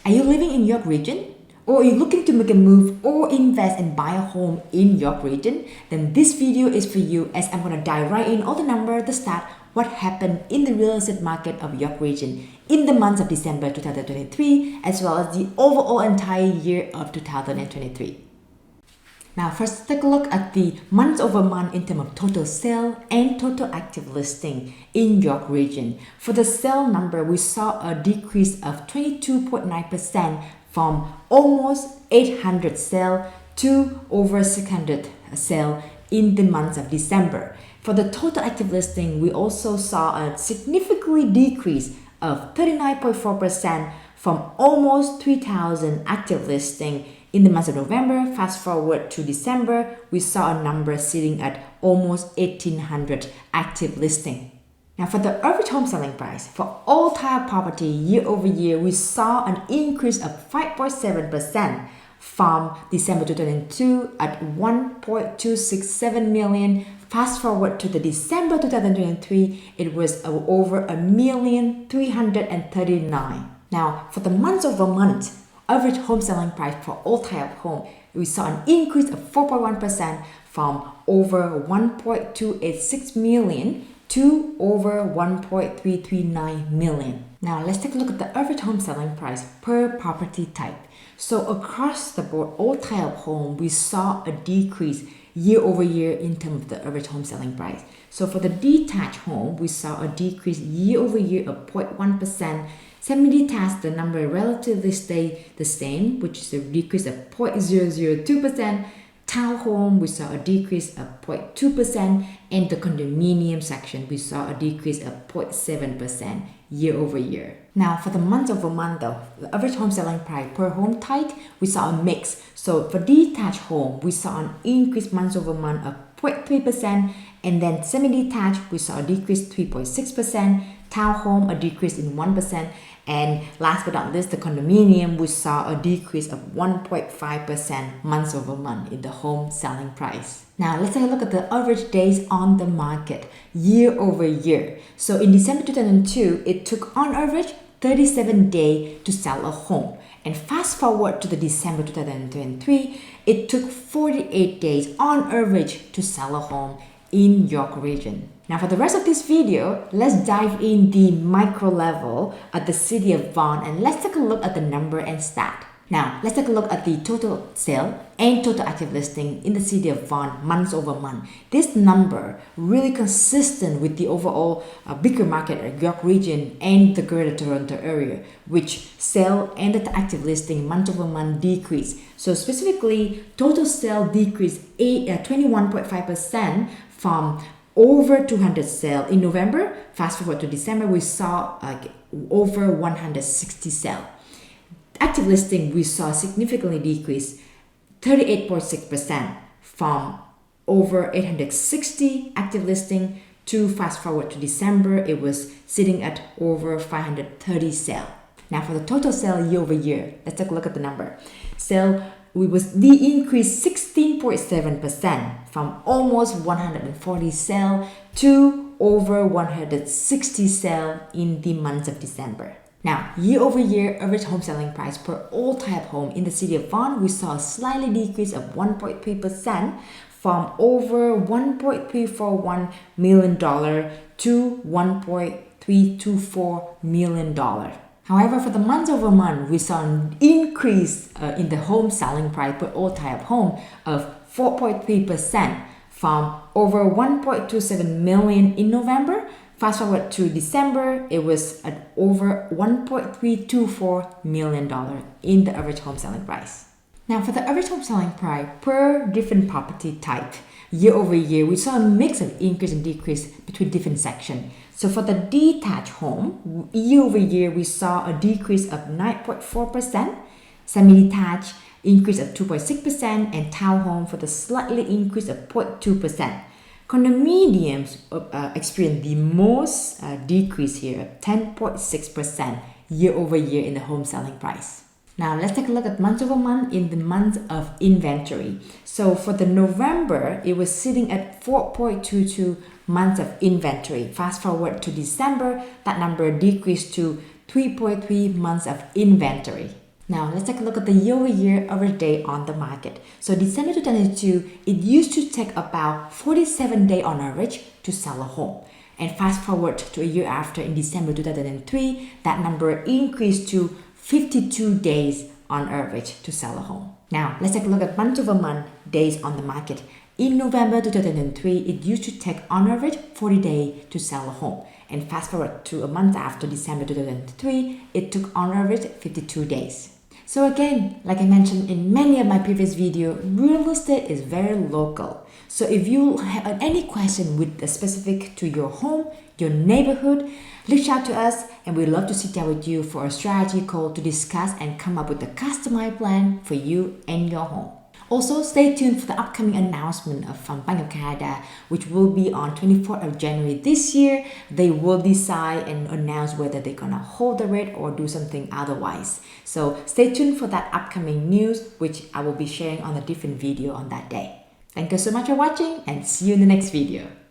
Are you living in York Region? Or are you looking to make a move or invest and buy a home in York Region? Then this video is for you, as I'm gonna dive right in all the numbers, the stat, what happened in the real estate market of York Region in the months of December 2023, as well as the overall entire year of 2023. Now first, take a look at the month over month in terms of total sale and total active listing in York Region. For the sale number, we saw a decrease of 22.9% from almost 800 sale to over 600 sale in the month of December. For the total active listing, we also saw a significantly decrease of 39.4% from almost 3,000 active listing in the month of November. Fast forward to December, we saw a number sitting at almost 1,800 active listing. Now for the average home selling price, for all type property year over year, we saw an increase of 5.7% from December 2002 at 1.267 million. Fast forward to the December 2023, it was over 1,339,000. Now for the month over month, average home selling price for all type of home, we saw an increase of 4.1% from over 1.286 million to over 1.339 million. Now let's take a look at the average home selling price per property type. So across the board, all type of home, we saw a decrease year over year in terms of the average home selling price. So for the detached home, we saw a decrease year over year of 0.1%. Semi-detached, the number relatively stayed the same, which is a decrease of 0.002%. Townhome, we saw a decrease of 0.2%, and the condominium section, we saw a decrease of 0.7% year over year. Now, for the month over month though, the average home selling price per home type, we saw a mix. So for detached home, we saw an increase month over month of 0.3%, and then semi-detached, we saw a decrease 3.6%, townhome, a decrease in 1%, and last but not least, the condominium, we saw a decrease of 1.5% month over month in the home selling price. Now let's take a look at the average days on the market year over year. So in December 2002, it took on average 37 days to sell a home. And fast forward to the December 2023, it took 48 days on average to sell a home in York Region. Now for the rest of this video, let's dive in the micro level at the city of Vaughan, and let's take a look at the number and stat. Now let's take a look at the total sale and total active listing in the city of Vaughan months over month. This number really consistent with the overall bigger market at York Region and the Greater Toronto area, which sale and the active listing month over month decrease. So specifically, total sale decreased 21.5% from over 200 sale in November. Fast forward to December, we saw over 160 sale. Active listing, we saw significantly decrease 38.6% from over 860 active listing to fast forward to December, it was sitting at over 530 sale. Now for the total sale year over year, let's take a look at the number. Sale, we was the increase 16.7% from almost 140 sale to over 160 sale in the month of December. Now, year over year, average home selling price per all type home in the city of Vaughan, we saw a slightly decrease of 1.3% from over $1.341 million to $1.324 million. However, for the month over month, we saw an increase in the home selling price per all type home of 4.3% from over 1.27 million in November. Fast forward to December, it was at over $1.324 million in the average home selling price. Now for the average home selling price per different property type, year over year, we saw a mix of increase and decrease between different sections. So for the detached home, year over year, we saw a decrease of 9.4%, semi-detached increase of 2.6%, and townhome for the slightly increase of 0.2%. Condominiums experienced the most decrease here of 10.6% year over year in the home selling price. Now let's take a look at month over month in the month of inventory. So for the November, it was sitting at 4.22 months of inventory. Fast forward to December, that number decreased to 3.3 months of inventory. Now, let's take a look at the year-over-year average day on the market. So December 2022, it used to take about 47 days on average to sell a home. And fast forward to a year after, in December 2003, that number increased to 52 days on average to sell a home. Now, let's take a look at month-over-month days on the market. In November 2003, it used to take on average 40 days to sell a home. And fast forward to a month after December 2003, it took on average 52 days. So again, like I mentioned in many of my previous videos, real estate is very local. So if you have any question with the specific to your home, your neighborhood, reach out to us and we'd love to sit down with you for a strategy call to discuss and come up with a customized plan for you and your home. Also, stay tuned for the upcoming announcement from Bank of Canada, which will be on 24th of January this year. They will decide and announce whether they're gonna hold the rate or do something otherwise. So stay tuned for that upcoming news, which I will be sharing on a different video on that day. Thank you so much for watching and see you in the next video.